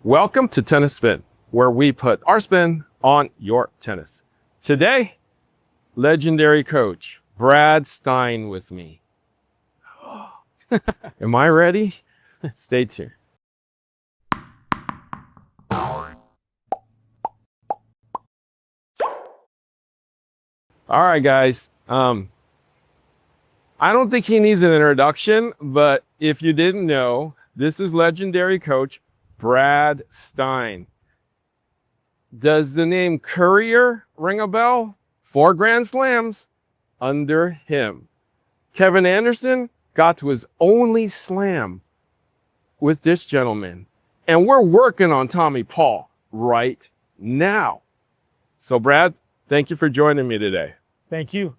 Welcome to Tennis Spin, where we put our spin on your tennis. Today, legendary coach Brad Stine with me. Am I ready? Stay tuned. All right, guys. I don't think he needs an introduction, but if you didn't know, this is legendary coach Brad Stine. Does the name Courier ring a bell? 4 Grand Slams under him. Kevin Anderson got to his only slam with this gentleman. And we're working on Tommy Paul right now. So Brad, thank you for joining me today. Thank you.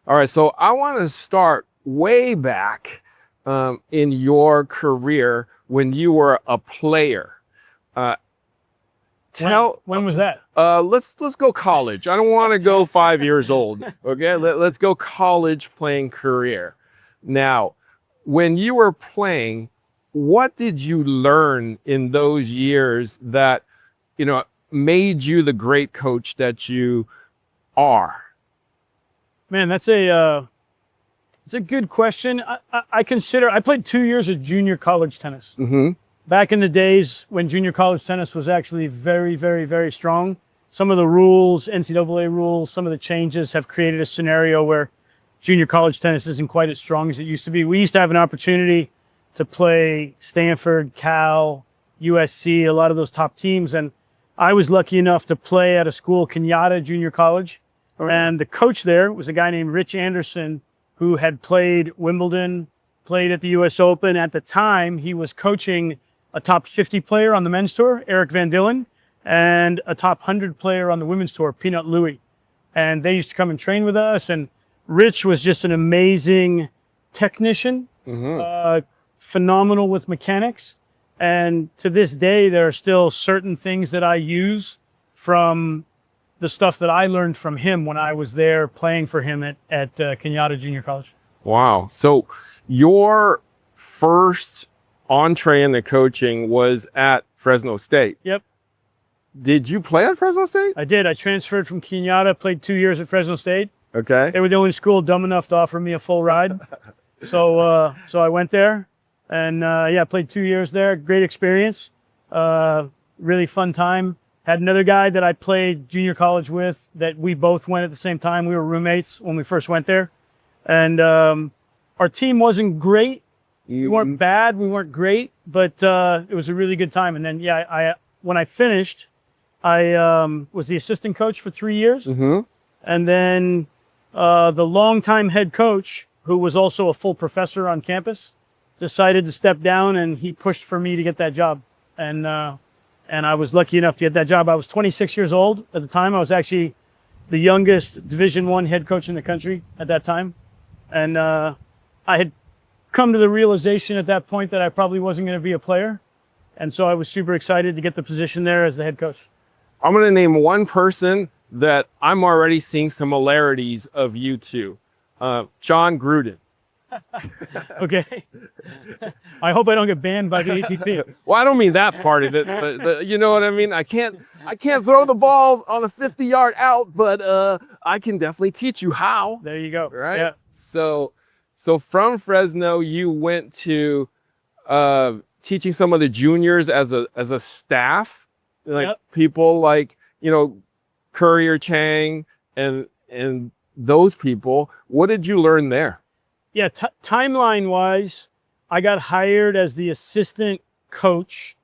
All right, so I want to start way back in your career when you were a player. When was that? Let's go college. I don't want to go 5 years old. Okay, let's go college playing career. Now, when you were playing, what did you learn in those years that made you the great coach that you are? Man, it's a good question. I consider I played 2 years of junior college tennis. Mm-hmm. Back in the days when junior college tennis was actually very, very, very strong. Some of the rules, NCAA rules, some of the changes have created a scenario where junior college tennis isn't quite as strong as it used to be. We used to have an opportunity to play Stanford, Cal, USC, a lot of those top teams. And I was lucky enough to play at a school, Kenyatta Junior College. And the coach there was a guy named Rich Anderson, who had played Wimbledon, played at the US Open. At the time, he was coaching a top 50 player on the men's tour, Eric Van Dillen, and a top 100 player on the women's tour, Peanut Louie. And they used to come and train with us. And Rich was just an amazing technician, phenomenal with mechanics. And to this day, there are still certain things that I use from the stuff that I learned from him when I was there playing for him at Kenyatta Junior College. Wow. So your first entree into coaching was at Fresno State. Yep. Did you play at Fresno State? I did. I transferred from Kenyatta, played 2 years at Fresno State. Okay. They were the only school dumb enough to offer me a full ride. So I went there and played 2 years there. Great experience. Really fun time. Had another guy that I played junior college with that we both went at the same time. We were roommates when we first went there. And our team wasn't great. We weren't bad. We weren't great. But it was a really good time. And then, when I finished, I was the assistant coach for 3 years. Mm-hmm. And then the longtime head coach, who was also a full professor on campus, decided to step down, and he pushed for me to get that job. And I was lucky enough to get that job. I was 26 years old at the time. I was actually the youngest Division I head coach in the country at that time. And I had come to the realization at that point that I probably wasn't going to be a player. And so I was super excited to get the position there as the head coach. I'm going to name one person that I'm already seeing similarities of you two. John Gruden. Okay. I hope I don't get banned by the ATP. Well, I don't mean that part of it, but you know what I mean? I can't throw the ball on a 50-yard out, but I can definitely teach you how. There you go. Right? Yeah. So from Fresno, you went to teaching some of the juniors as a staff, like people like, Courier Chang and those people. What did you learn there? Yeah, timeline-wise, I got hired as the assistant coach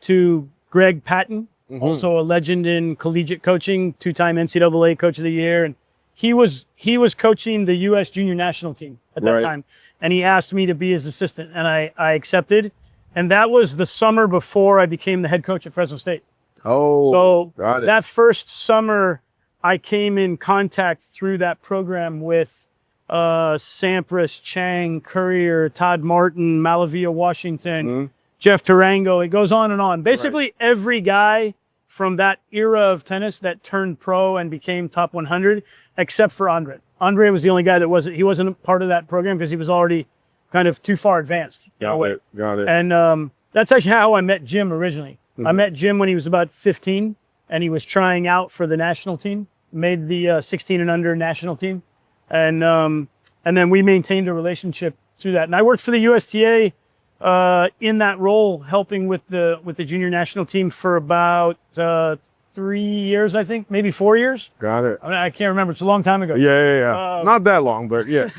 to Greg Patton, also a legend in collegiate coaching, 2-time NCAA Coach of the Year. And he was coaching the U.S. junior national team at that time. And he asked me to be his assistant, and I accepted. And that was the summer before I became the head coach at Fresno State. Oh, so got it. That first summer, I came in contact through that program with Sampras, Chang, Courier, Todd Martin, Malavia Washington, Jeff Tarango. It goes on and on. Basically, every guy from that era of tennis that turned pro and became top 100, except for Andre. Andre was the only guy that wasn't part of that program because he was already kind of too far advanced. Got it. And that's actually how I met Jim originally. I met Jim when he was about 15, and he was trying out for the national team, made the 16 and under national team. And then we maintained a relationship through that. And I worked for the USTA in that role, helping with the junior national team for about 3 years, I think, maybe 4 years. Got it. I can't remember. It's a long time ago. Yeah. Not that long, but yeah.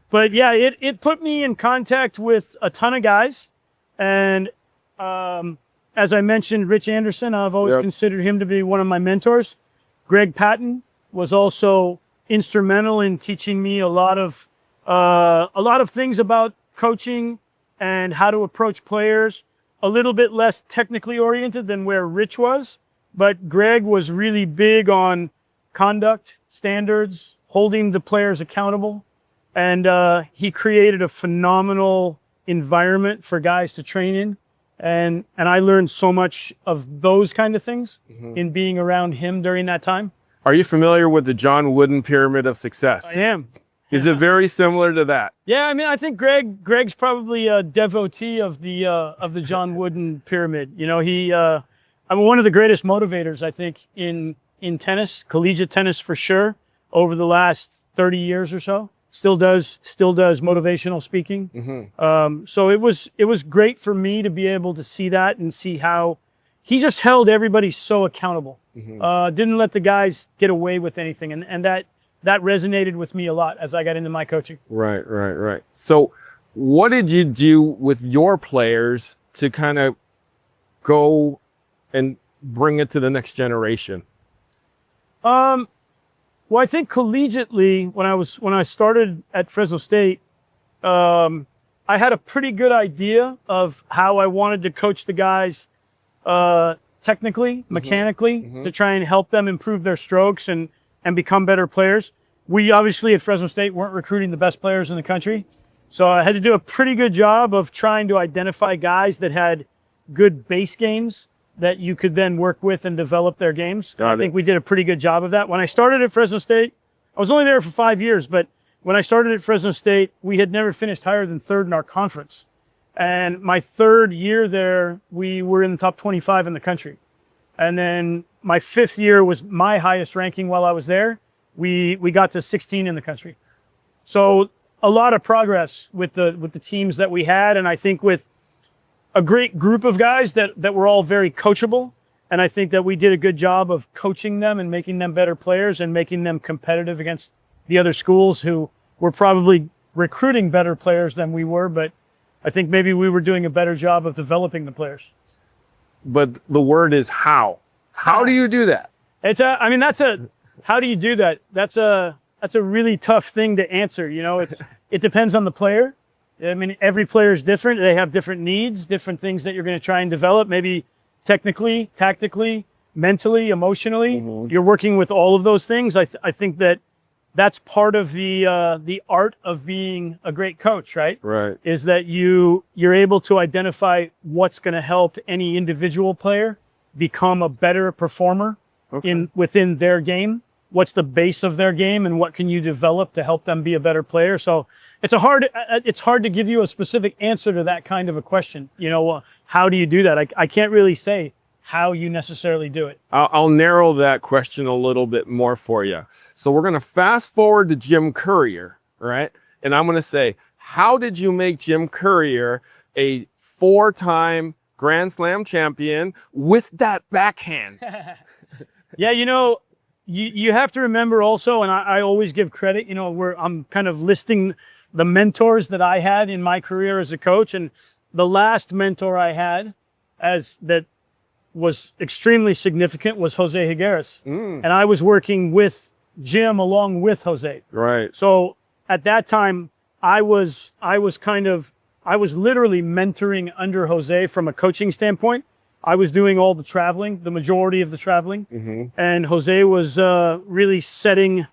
But yeah, it put me in contact with a ton of guys. And as I mentioned, Rich Anderson, I've always considered him to be one of my mentors. Greg Patton was also instrumental in teaching me a lot of things about coaching and how to approach players. A little bit less technically oriented than where Rich was, but Greg was really big on conduct, standards, holding the players accountable, and he created a phenomenal environment for guys to train in. And I learned so much of those kind of things in being around him during that time. Are you familiar with the John Wooden Pyramid of Success? I am. Is it very similar to that? Yeah, I mean, I think Greg's probably a devotee of the John Wooden Pyramid. You know, I'm one of the greatest motivators, I think, in tennis, collegiate tennis for sure, over the last 30 years or so. Still does motivational speaking. So it was great for me to be able to see that and see how he just held everybody so accountable. Didn't let the guys get away with anything, and that resonated with me a lot as I got into my coaching. Right. So what did you do with your players to kind of go and bring it to the next generation? Well, I think collegiately, when I started at Fresno State, I had a pretty good idea of how I wanted to coach the guys technically, mechanically, to try and help them improve their strokes and become better players. We obviously at Fresno State weren't recruiting the best players in the country, so I had to do a pretty good job of trying to identify guys that had good base games that you could then work with and develop their games. I think we did a pretty good job of that. When I started at Fresno State, I was only there for 5 years, but when I started at Fresno State, we had never finished higher than third in our conference. And my third year there, we were in the top 25 in the country. And then my fifth year was my highest ranking while I was there. We got to 16 in the country. So a lot of progress with the teams that we had, and I think with a great group of guys that were all very coachable. And I think that we did a good job of coaching them and making them better players and making them competitive against the other schools who were probably recruiting better players than we were, but I think maybe we were doing a better job of developing the players. But the word is how. How do you do that? How do you do that? That's a really tough thing to answer. You know, it depends on the player. I mean, every player is different. They have different needs, different things that you're going to try and develop, maybe technically, tactically, mentally, emotionally. You're working with all of those things. I think that's part of the art of being a great coach, right? Right. Is that you're able to identify what's going to help any individual player become a better performer within their game. What's the base of their game, and what can you develop to help them be a better player? So it's hard to give you a specific answer to that kind of a question. You know, how do you do that? I can't really say how you necessarily do it. I'll narrow that question a little bit more for you. So we're going to fast forward to Jim Courier, right? And I'm going to say, how did you make Jim Courier a 4-time Grand Slam champion with that backhand? Yeah, you know, you have to remember also, and I always give credit, you know, I'm kind of listing the mentors that I had in my career as a coach, and the last mentor I had that was extremely significant was Jose Higueras. And I was working with Jim along with Jose. Right. So at that time, I was literally mentoring under Jose from a coaching standpoint. I was doing all the traveling, the majority of the traveling. And Jose was really setting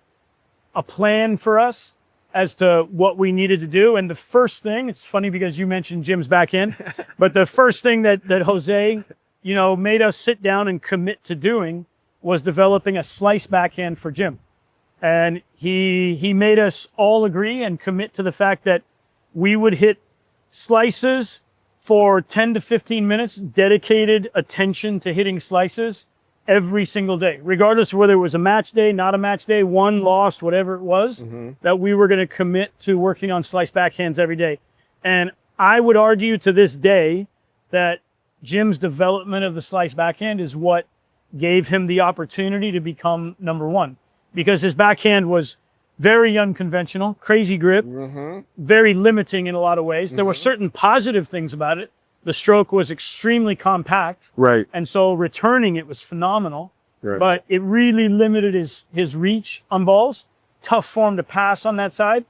a plan for us as to what we needed to do. And the first thing, it's funny because you mentioned Jim's back end, but the first thing that Jose, you know, made us sit down and commit to doing was developing a slice backhand for Jim. And he made us all agree and commit to the fact that we would hit slices for 10 to 15 minutes, dedicated attention to hitting slices every single day, regardless of whether it was a match day, not a match day, won, lost, whatever it was, that we were going to commit to working on slice backhands every day. And I would argue to this day that Jim's development of the slice backhand is what gave him the opportunity to become number one, because his backhand was very unconventional, crazy grip, very limiting in a lot of ways. There were certain positive things about it. The stroke was extremely compact. Right. And so returning it was phenomenal. Right. But it really limited his reach on balls. Tough for him to pass on that side.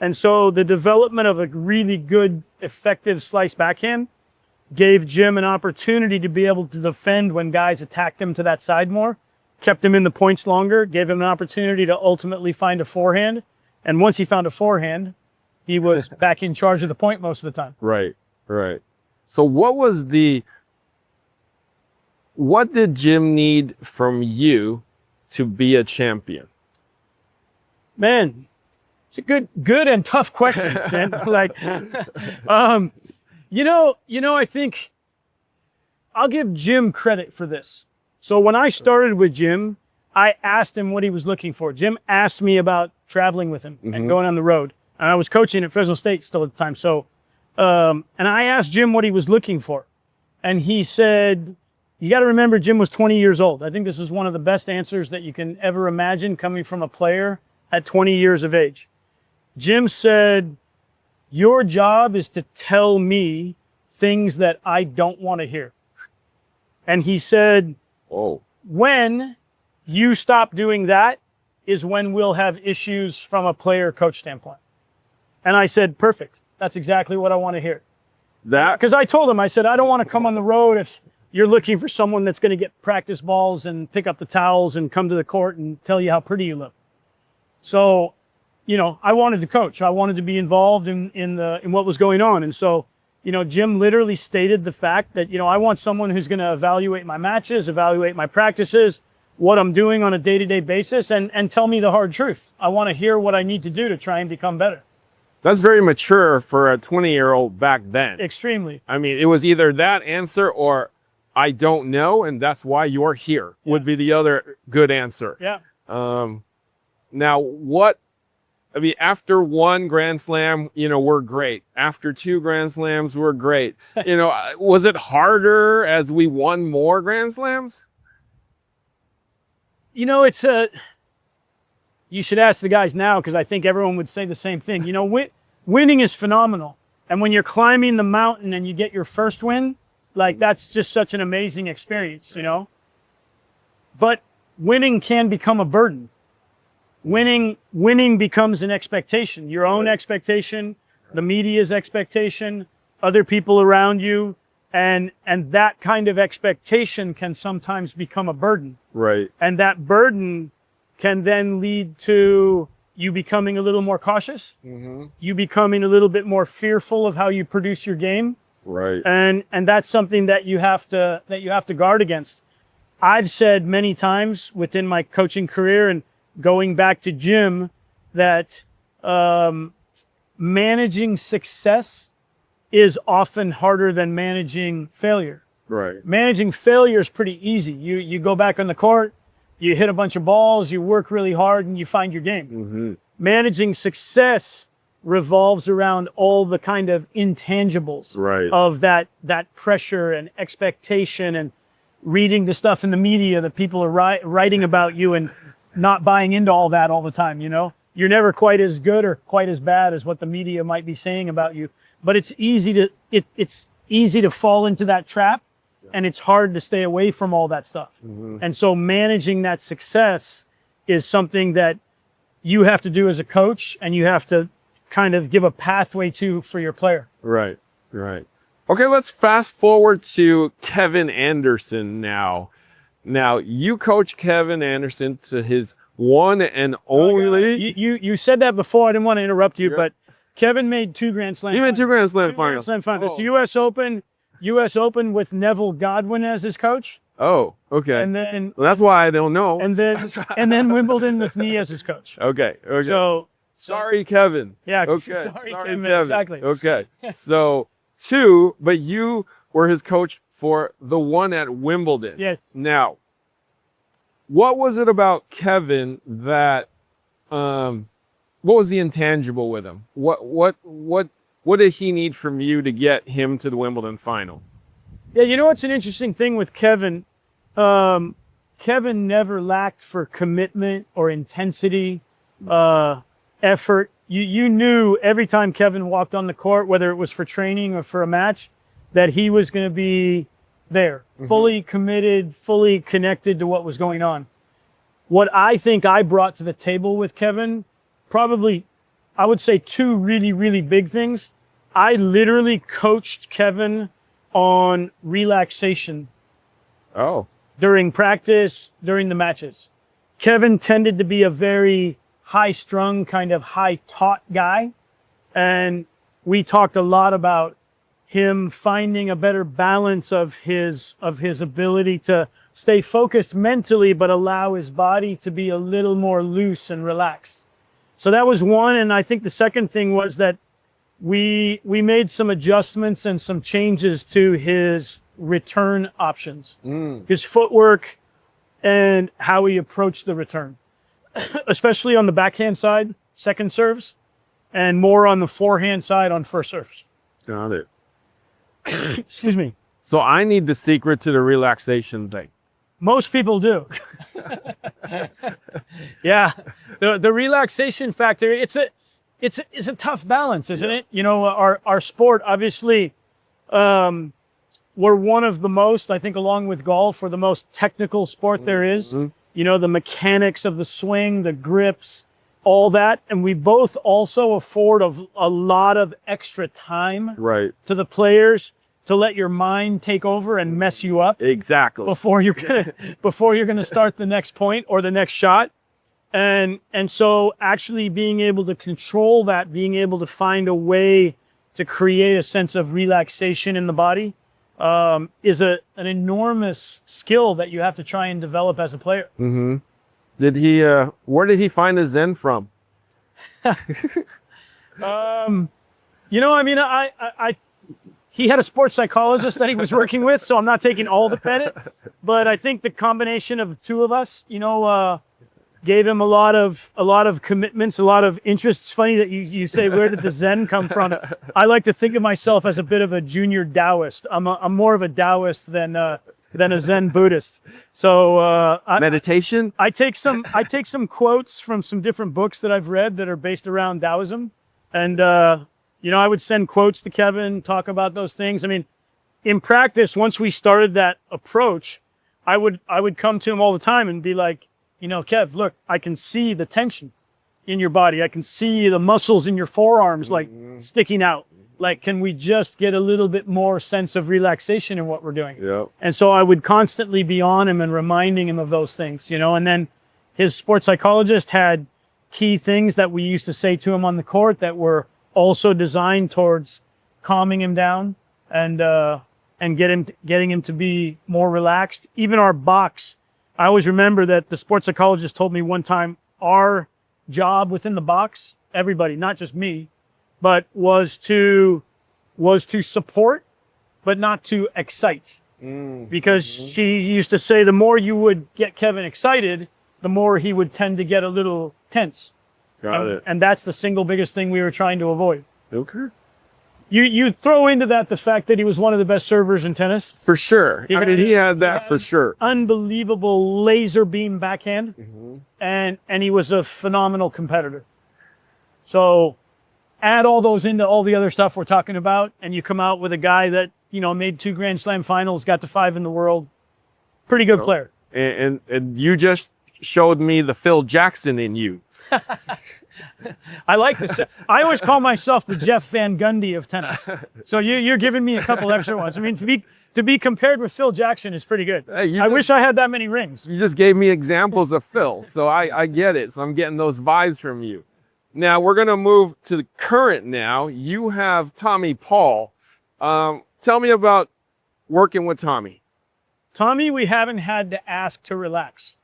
And so the development of a really good, effective slice backhand gave Jim an opportunity to be able to defend when guys attacked him to that side more, kept him in the points longer, gave him an opportunity to ultimately find a forehand. And once he found a forehand, he was back in charge of the point most of the time. Right, right. So what did Jim need from you to be a champion? Man, it's a good and tough question, man. Like, I think I'll give Jim credit for this. So when I started with Jim, I asked him what he was looking for. Jim asked me about traveling with him and going on the road. And I was coaching at Fresno State still at the time. So, and I asked Jim what he was looking for. And he said, you got to remember, Jim was 20 years old. I think this is one of the best answers that you can ever imagine coming from a player at 20 years of age. Jim said, your job is to tell me things that I don't want to hear. And he said, when you stop doing that is when we'll have issues from a player-coach standpoint. And I said, perfect. That's exactly what I want to hear. Because I told him, I said, I don't want to come on the road if you're looking for someone that's going to get practice balls and pick up the towels and come to the court and tell you how pretty you look. So, I wanted to coach. I wanted to be involved in what was going on. And so, Jim literally stated the fact that, I want someone who's going to evaluate my matches, evaluate my practices, what I'm doing on a day-to-day basis, and tell me the hard truth. I want to hear what I need to do to try and become better. That's very mature for a 20-year-old back then. Extremely. I mean, it was either that answer or I don't know, and that's why you're here, would be the other good answer. Yeah. Now, after one Grand Slam, we're great. After two Grand Slams, we're great. Was it harder as we won more Grand Slams? You should ask the guys now, because I think everyone would say the same thing. Winning is phenomenal. And when you're climbing the mountain and you get your first win, like, that's just such an amazing experience, But winning can become a burden. Winning becomes an expectation, your own expectation, the media's expectation, other people around you. And that kind of expectation can sometimes become a burden. Right. And that burden can then lead to you becoming a little more cautious, you becoming a little bit more fearful of how you produce your game. Right. And that's something that you have to guard against. I've said many times within my coaching career, and going back to Jim, that managing success is often harder than managing failure. Right. Managing failure is pretty easy. You go back on the court, you hit a bunch of balls, you work really hard, and you find your game. Managing success revolves around all the kind of intangibles of that pressure and expectation, and reading the stuff in the media that people are writing about you and not buying into all that all the time. You're never quite as good or quite as bad as what the media might be saying about you, but it's easy to fall into that trap. And it's hard to stay away from all that stuff. And so managing that success is something that you have to do as a coach, and you have to kind of give a pathway for your player. Right, right. Okay, let's fast forward to Kevin Anderson now. Now, you coach Kevin Anderson to his one and only... You said that before. I didn't want to interrupt you, but Kevin made 2 Grand Slam finals. He made 2 Grand Slam finals. Grand Slam finals. U.S. Open with Neville Godwin as his coach. Oh, okay. And then that's why I don't know. And then Wimbledon with me as his coach. Okay. So sorry, Kevin. Yeah. Okay. Sorry, Kevin. Exactly. Okay. So two, but you were his coach for the one at Wimbledon. Yes. Now, what was it about Kevin that, what was the intangible with him? What did he need from you to get him to the Wimbledon final? Yeah, you know what's an interesting thing with Kevin? Kevin never lacked for commitment or intensity, effort. You knew every time Kevin walked on the court, whether it was for training or for a match, that he was going to be there, fully committed, fully connected to what was going on. What I think I brought to the table with Kevin, probably, I would say two really, really big things. I literally coached Kevin on relaxation. Oh. During practice, during the matches. Kevin tended to be a very high-strung, kind of high-taught guy. And we talked a lot about him finding a better balance of his ability to stay focused mentally, but allow his body to be a little more loose and relaxed. So that was one. And I think the second thing was that we made some adjustments and some changes to his return options, his footwork, and how he approached the return, especially on the backhand side, second serves, and more on the forehand side on first serves. Got it. Excuse me. So I need the secret to the relaxation thing. Most people do. Yeah, the relaxation factor. It's a tough balance, isn't it? You know, our sport, obviously. We're one of the most, I think, along with golf, we're the most technical sport there is. You know, the mechanics of the swing, the grips, all that. And we both also afford a lot of extra time to the players to let your mind take over and mess you up. Exactly. Before you're gonna start the next point or the next shot. And so actually being able to control that, being able to find a way to create a sense of relaxation in the body, is an enormous skill that you have to try and develop as a player. Did he? Where did he find the Zen from? You know, I mean, he had a sports psychologist that he was working with, so I'm not taking all the credit. But I think the combination of the two of us, you know, gave him a lot of commitments, a lot of interests. It's funny that you say, where did the Zen come from? I like to think of myself as a bit of a junior Taoist. I'm more of a Taoist than a Zen Buddhist. So meditation. I take some quotes from some different books that I've read that are based around Taoism, and you know, I would send quotes to Kevin, talk about those things. I mean, in practice, once we started that approach, I would come to him all the time and be like, you know, Kev, look, I can see the tension in your body. I can see the muscles in your forearms like sticking out. Like, can we just get a little bit more sense of relaxation in what we're doing? Yep. And so I would constantly be on him and reminding him of those things, you know. And then his sports psychologist had key things that we used to say to him on the court that were also designed towards calming him down and getting him to be more relaxed. Even our box, I always remember that the sports psychologist told me one time, our job within the box, everybody, not just me, but was to support, but not to excite. Because she used to say the more you would get Kevin excited, the more he would tend to get a little tense. Got it. And that's the single biggest thing we were trying to avoid. Okay. You throw into that the fact that he was one of the best servers in tennis. For sure. I mean, he had that for sure. Unbelievable laser beam backhand, and he was a phenomenal competitor. So add all those into all the other stuff we're talking about, and you come out with a guy that, you know, made 2 Grand Slam finals, got to 5 in the world. Pretty good player. And you just showed me the Phil Jackson in you. I like this. I always call myself the Jeff Van Gundy of tennis. So you're giving me a couple extra ones. I mean, to be compared with Phil Jackson is pretty good. Hey, I wish I had that many rings. You just gave me examples of Phil, so I get it. So I'm getting those vibes from you. Now we're gonna move to the current. Now you have Tommy Paul. Tell me about working with Tommy. Tommy, we haven't had to ask to relax.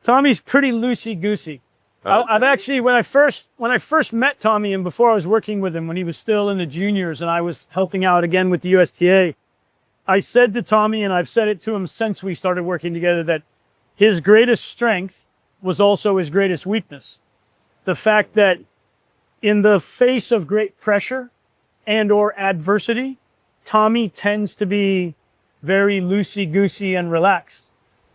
Tommy's pretty loosey-goosey. I've actually, when I first met Tommy, and before I was working with him, when he was still in the juniors and I was helping out again with the USTA, I said to Tommy, and I've said it to him since we started working together, that his greatest strength was also his greatest weakness. The fact that in the face of great pressure and or adversity, Tommy tends to be very loosey-goosey and relaxed.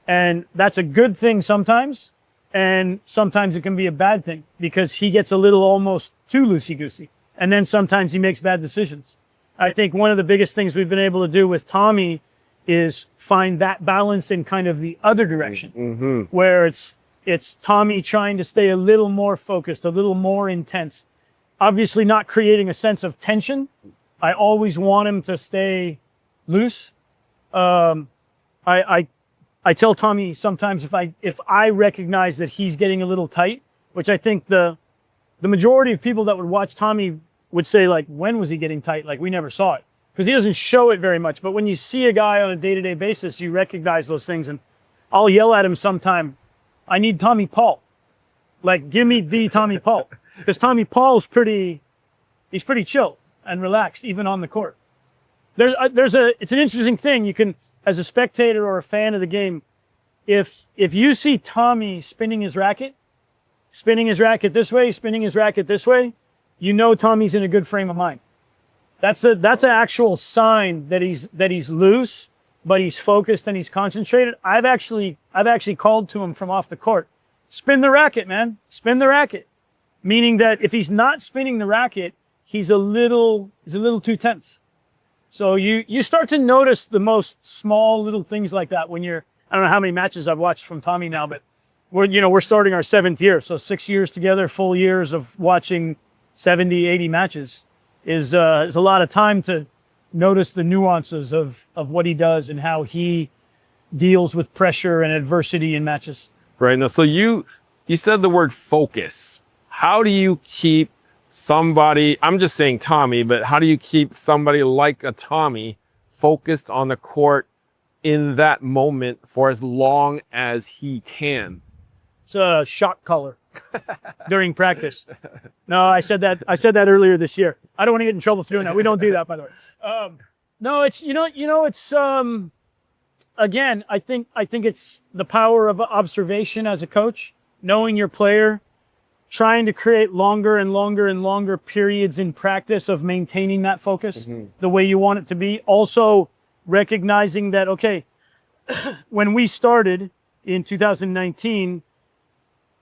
And that's a good thing sometimes, and sometimes it can be a bad thing because he gets a little almost too loosey-goosey. And then sometimes he makes bad decisions. I think one of the biggest things we've been able to do with Tommy is find that balance in kind of the other direction, where it's Tommy trying to stay a little more focused, a little more intense, obviously not creating a sense of tension. I always want him to stay loose. I tell Tommy sometimes if I recognize that he's getting a little tight, which I think the majority of people that would watch Tommy would say, like, when was he getting tight? Like, we never saw it. Because he doesn't show it very much. But when you see a guy on a day-to-day basis, you recognize those things. And I'll yell at him sometime, I need Tommy Paul. Like, give me the Tommy Paul. Because Tommy Paul's he's pretty chill and relaxed, even on the court. It's an interesting thing. You can, as a spectator or a fan of the game, if you see Tommy spinning his racket this way, spinning his racket this way, you know Tommy's in a good frame of mind. That's an actual sign that he's loose, but he's focused and he's concentrated. I've actually called to him from off the court, spin the racket, man, spin the racket. Meaning that if he's not spinning the racket, he's a little too tense. So you start to notice the most small little things like that when I don't know how many matches I've watched from Tommy now, but we're starting our 7th year. So 6 years together, full years of watching 70, 80 matches is a lot of time to notice the nuances of what he does and how he deals with pressure and adversity in matches. Right. Now, so you said the word focus. How do you keep somebody, I'm just saying Tommy, but how do you keep somebody like a Tommy focused on the court in that moment for as long as he can? It's a shot caller during practice. No, I said that earlier this year. I don't want to get in trouble for doing that. We don't do that, by the way. No, it's it's again, I think it's the power of observation as a coach, knowing your player, trying to create longer and longer and longer periods in practice of maintaining that focus the way you want it to be. Also recognizing that, okay, when we started in 2019,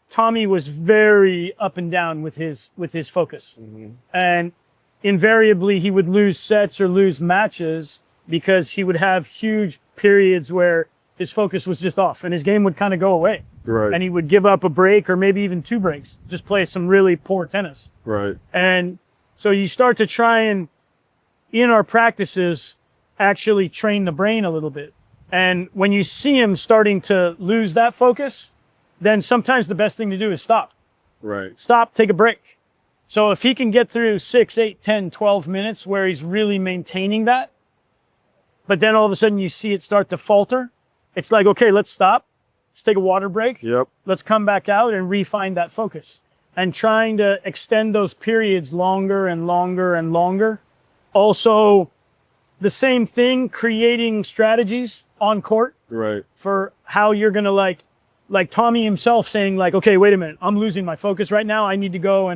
Tommy was very up and down with his focus. And invariably he would lose sets or lose matches because he would have huge periods where his focus was just off and his game would kind of go away. Right. And he would give up a break or maybe even 2 breaks, just play some really poor tennis. Right. And so you start to try and, in our practices, actually train the brain a little bit. And when you see him starting to lose that focus, then sometimes the best thing to do is stop. Right. Stop, take a break. So if he can get through 6, 8, 10, 12 minutes where he's really maintaining that, but then all of a sudden you see it start to falter, it's like, okay, let's stop. Let's take a water break. Yep. Let's come back out and refine that focus. And trying to extend those periods longer and longer and longer. Also, the same thing, creating strategies on court. Right. For how you're going to like Tommy himself saying like, okay, wait a minute, I'm losing my focus right now. I need to go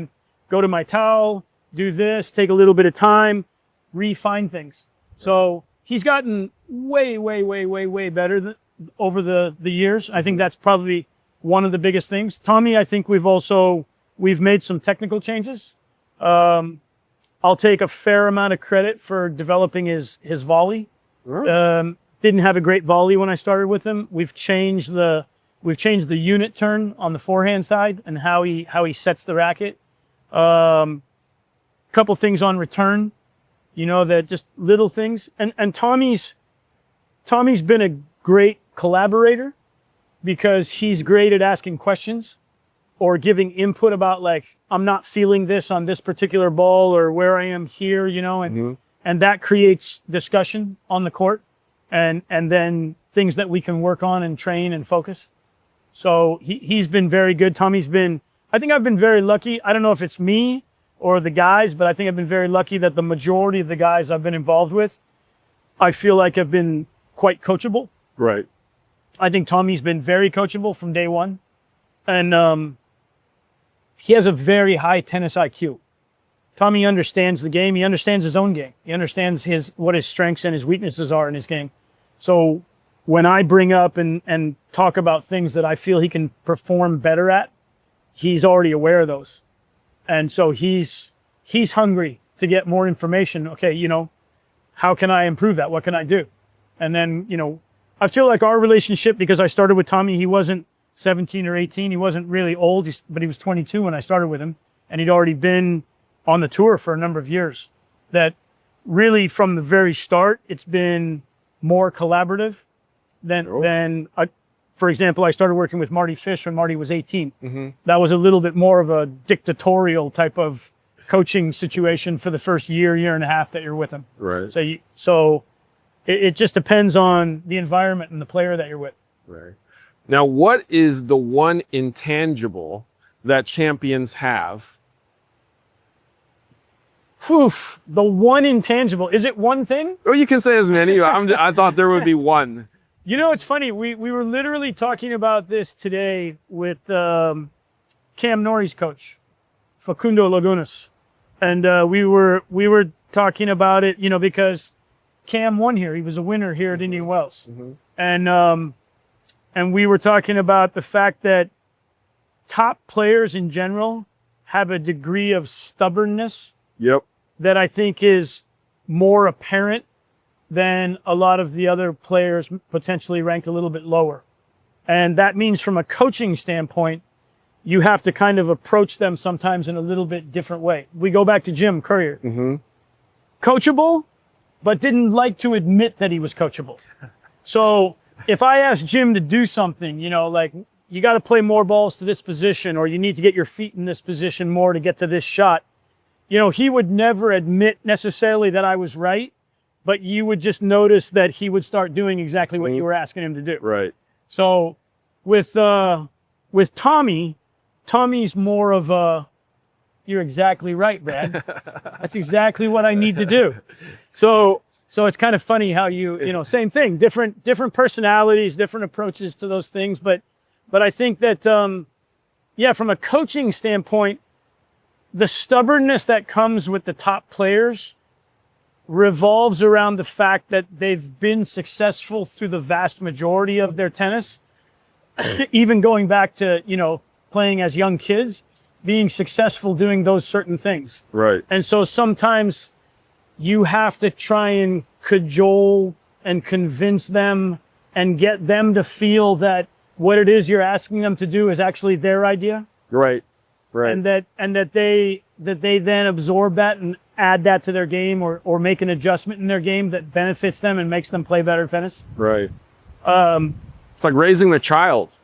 to my towel, do this, take a little bit of time, refine things. So he's gotten way, way, way, way, way better over the years. I think that's probably one of the biggest things. Tommy, I think we've made some technical changes. I'll take a fair amount of credit for developing his volley. Sure. Didn't have a great volley when I started with him. We've changed the unit turn on the forehand side and how he sets the racket. Couple things on return, that just little things. And Tommy's been a great collaborator because he's great at asking questions or giving input about like, I'm not feeling this on this particular ball or where I am here, and that creates discussion on the court and then things that we can work on and train and focus. So he's been very good. Tommy's been, I think I've been very lucky. I don't know if it's me or the guys, but I think I've been very lucky that the majority of the guys I've been involved with, I feel like have been quite coachable. Right. I think Tommy's been very coachable from day one. And he has a very high tennis IQ. Tommy understands the game. He understands his own game. He understands what his strengths and his weaknesses are in his game. So when I bring up and talk about things that I feel he can perform better at, he's already aware of those. And so he's hungry to get more information. Okay, you know, how can I improve that? What can I do? And then, you know, I feel like our relationship, because I started with Tommy, he wasn't 17 or 18. He wasn't really old, but he was 22 when I started with him. And he'd already been on the tour for a number of years. That really, from the very start, it's been more collaborative than for example, I started working with Marty Fish when Marty was 18. Mm-hmm. That was a little bit more of a dictatorial type of coaching situation for the first year and a half that you're with him. Right. So it just depends on the environment and the player that you're with. Right. Now, what is the one intangible that champions have? Whew, the one intangible. Is it one thing? Or you can say as many. I thought there would be one. You know, it's funny. We were literally talking about this today with Cam Norrie's coach, Facundo Lagunas. And we were talking about it, you know, because Cam won here. He was a winner here at Indian Wells. Mm-hmm. And we were talking about the fact that top players in general have a degree of stubbornness. Yep. That I think is more apparent than a lot of the other players potentially ranked a little bit lower. And that means from a coaching standpoint, you have to kind of approach them sometimes in a little bit different way. We go back to Jim Courier. Mm-hmm. Coachable, but didn't like to admit that he was coachable. So if I asked Jim to do something, you know, like you got to play more balls to this position, or you need to get your feet in this position more to get to this shot, you know, he would never admit necessarily that I was right, but you would just notice that he would start doing exactly what you were asking him to do. Right. So with Tommy, Tommy's more of a, you're exactly right, Brad. That's exactly what I need to do. So it's kind of funny how you know, same thing, different personalities, different approaches to those things. But I think that, yeah, from a coaching standpoint, the stubbornness that comes with the top players revolves around the fact that they've been successful through the vast majority of their tennis, even going back to, you know, playing as young kids, being successful doing those certain things. Right. And so sometimes you have to try and cajole and convince them and get them to feel that what it is you're asking them to do is actually their idea. Right. Right. And that they then absorb that and add that to their game, or make an adjustment in their game that benefits them and makes them play better tennis. Right. It's like raising a child.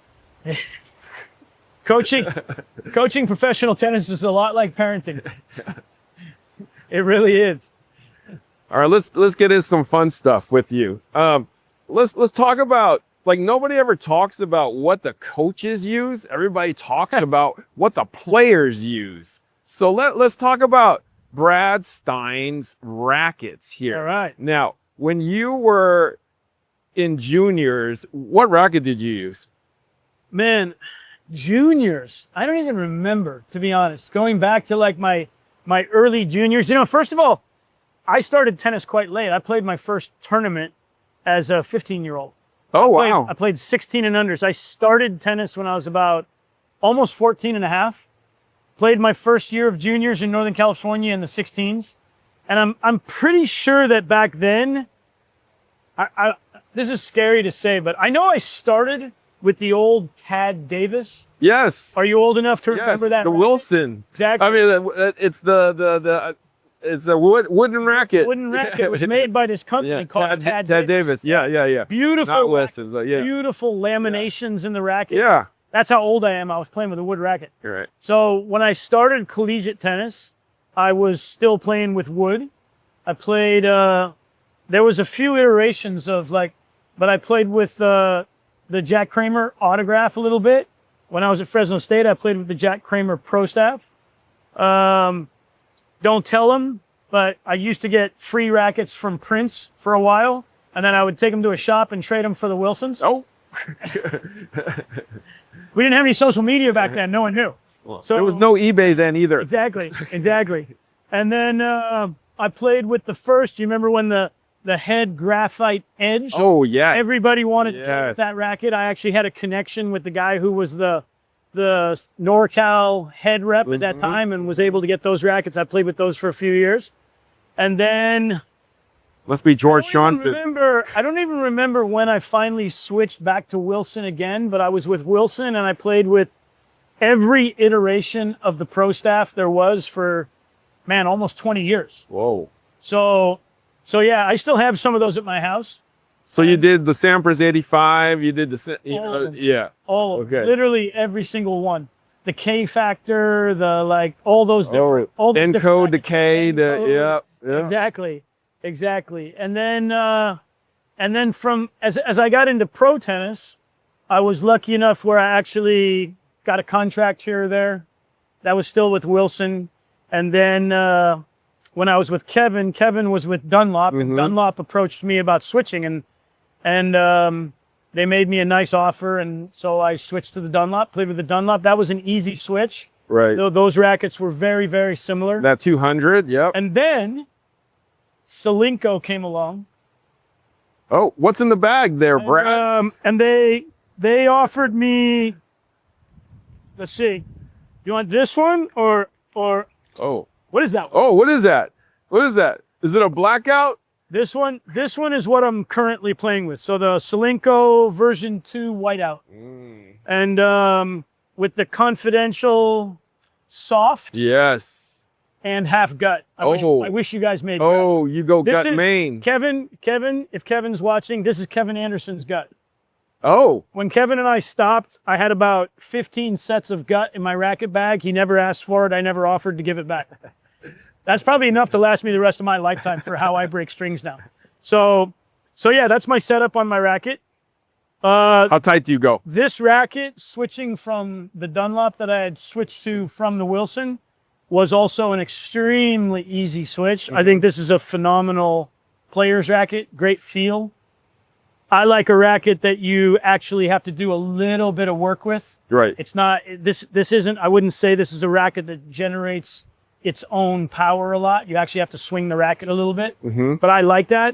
Coaching professional tennis is a lot like parenting. It really is. All right, let's get into some fun stuff with you. Let's talk about, like, nobody ever talks about what the coaches use. Everybody talks about what the players use. So let's talk about Brad Stine's rackets here. All right. Now, when you were in juniors, what racket did you use? Man, juniors, I don't even remember, to be honest. Going back to like my early juniors, you know, first of all, I started tennis quite late. I played my first tournament as a 15-year-old. Oh, wow. I played 16 and unders. I started tennis when I was about almost 14 and a half. Played my first year of juniors in Northern California in the 16s. And I'm pretty sure that back then, this is scary to say, but I know I started with the old Tad Davis. Yes. Are you old enough to remember that? The Wilson. Exactly. I mean, it's a wooden racket. Wooden racket. It was made by this company called Tad Davis. Yeah. Beautiful. Not Wilson, but yeah. Beautiful laminations in the racket. Yeah. That's how old I am. I was playing with a wood racket. You're right. So when I started collegiate tennis, I was still playing with wood. I played, there was a few iterations of but I played with the Jack Kramer autograph a little bit. when I was at Fresno State, I played with the Jack Kramer Pro Staff. Don't tell them, but I used to get free rackets from Prince for a while, and then I would take them to a shop and trade them for the Wilsons. Oh. We didn't have any social media back then. No one knew. So there was no eBay then either. Exactly. And then I played with the first. You remember when the head graphite edge? Oh, yeah. Everybody wanted to get that racket. I actually had a connection with the guy who was the NorCal head rep at that time and was able to get those rackets. I played with those for a few years. And then... Must be George Johnson. I don't even remember when I finally switched back to Wilson again, but I was with Wilson and I played with every iteration of the Pro Staff there was for, man, almost 20 years. Whoa. So yeah, I still have some of those at my house. So you did the Sampras 85, you did the, yeah. All literally every single one. The K Factor, all those different, all the encode, the K, yeah. Exactly. And then from as I got into pro tennis, I was lucky enough where I actually got a contract here or there. That was still with Wilson. And then when I was with Kevin was with Dunlop, and Dunlop approached me about switching, and they made me a nice offer, and so I switched to the Dunlop, played with the Dunlop. That was an easy switch. Right. Those rackets were very, very similar. That 200, yep. And then Solinco came along. Oh, what's in the bag there, Brad? And they offered me, let's see, you want this one or oh, what is that one? Oh, what is that? What is that? Is it a blackout? This one is what I'm currently playing with. So the Solinco version 2 whiteout. And with the confidential soft. Yes. And half gut. I wish you guys made gut. Oh, you go This gut is main. Kevin, if Kevin's watching, this is Kevin Anderson's gut. Oh. When Kevin and I stopped, I had about 15 sets of gut in my racket bag. He never asked for it. I never offered to give it back. That's probably enough to last me the rest of my lifetime for how I break strings now. So yeah, that's my setup on my racket. How tight do you go? This racket, switching from the Dunlop that I had switched to from the Wilson, was also an extremely easy switch. I think this is a phenomenal player's racket, great feel. I like a racket that you actually have to do a little bit of work with. Right. It's not, this isn't, I wouldn't say this is a racket that generates its own power a lot. You actually have to swing the racket a little bit, but I like that.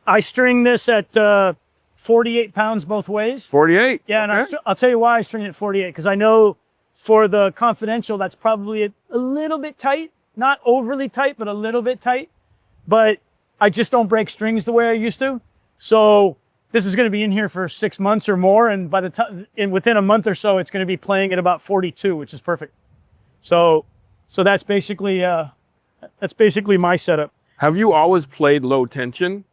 I string this at 48 pounds both ways. 48? Yeah, okay. and I'll tell you why I string it at 48, because I know for the confidential, that's probably a little bit tight. Not overly tight, but a little bit tight. But I just don't break strings the way I used to. So this is going to be in here for 6 months or more, and by the time, within a month or so, it's going to be playing at about 42, which is perfect. So that's basically my setup. Have you always played low tension?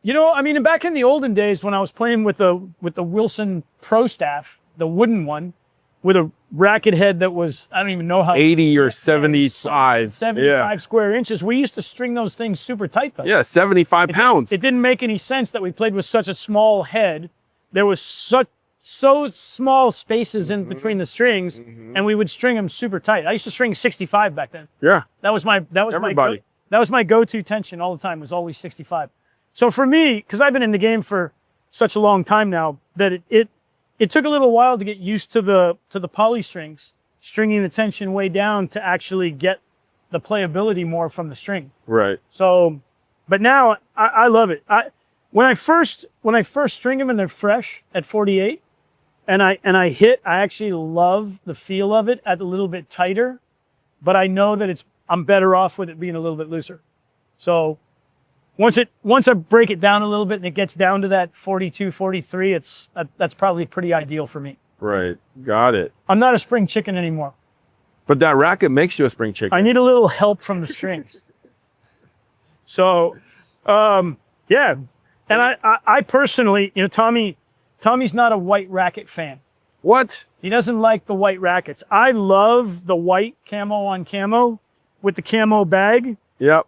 You know, I mean, back in the olden days when I was playing with the Wilson Pro Staff, the wooden one, with a racket head that was, I don't even know how. 80 or 75. 75 square inches. We used to string those things super tight though. Yeah, 75 pounds. It didn't make any sense that we played with such a small head. There was so small spaces in between the strings, and we would string them super tight. I used to string 65 back then. Yeah. That was my go-to tension all the time, was always 65. So for me, because I've been in the game for such a long time now, that it took a little while to get used to the poly strings, stringing the tension way down to actually get the playability more from the string. Right. So, but now I love it. When I first string them and they're fresh at 48, and I hit, I actually love the feel of it at a little bit tighter, but I know that I'm better off with it being a little bit looser. So once I break it down a little bit and it gets down to that 42, 43, that's probably pretty ideal for me. Right. Got it. I'm not a spring chicken anymore. But that racket makes you a spring chicken. I need a little help from the strings. So, yeah. And I personally, you know, Tommy's not a white racket fan. What? He doesn't like the white rackets. I love the white camo on camo with the camo bag. Yep.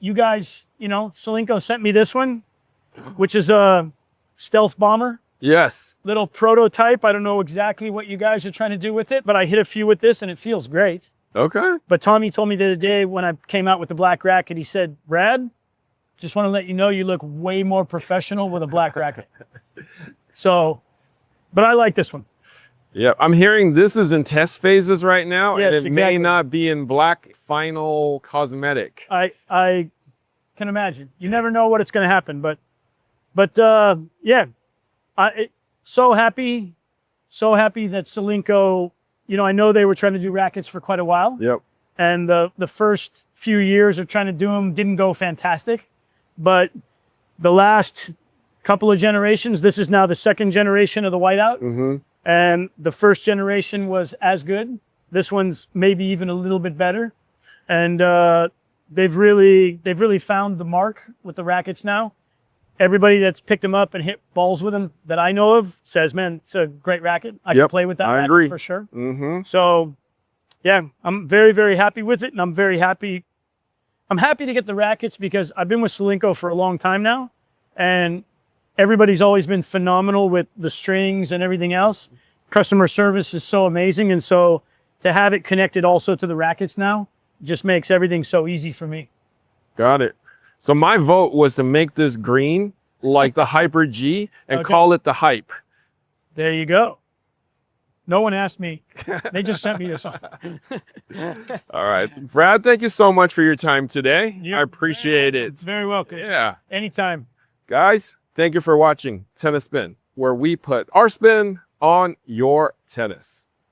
You guys, you know, Solinco sent me this one, which is a stealth bomber. Yes. little prototype. I don't know exactly what you guys are trying to do with it, but I hit a few with this and it feels great. Okay. But Tommy told me the other day when I came out with the black racket, he said, Brad, just want to let you know you look way more professional with a black racket. So, but I like this one. Yeah, I'm hearing this is in test phases right now, Yes, and it may exactly. not be in black final cosmetic. I can imagine. You never know what it's going to happen, but yeah, so happy that Solinco, you know, I know they were trying to do rackets for quite a while. Yep. And the first few years of trying to do them didn't go fantastic, but the last couple of generations, this is now the second generation of the whiteout. Mm-hmm. And the first generation was as good. This one's maybe even a little bit better. And they've really found the mark with the rackets now. Everybody that's picked them up and hit balls with them that I know of says, man, it's a great racket. I can play with that racket agree. for sure. Mm-hmm. So yeah, I'm very, very happy with it. And I'm happy to get the rackets because I've been with Solinco for a long time now. And everybody's always been phenomenal with the strings and everything else. Customer service is so amazing. And so to have it connected also to the rackets now just makes everything so easy for me. Got it. So my vote was to make this green like the Hyper G and call it the Hype. There you go. No one asked me. They just sent me this song. All right. Brad, thank you so much for your time today. I appreciate it. It's very welcome. Yeah. Anytime. Guys, thank you for watching Tennis Spin, where we put our spin on your tennis.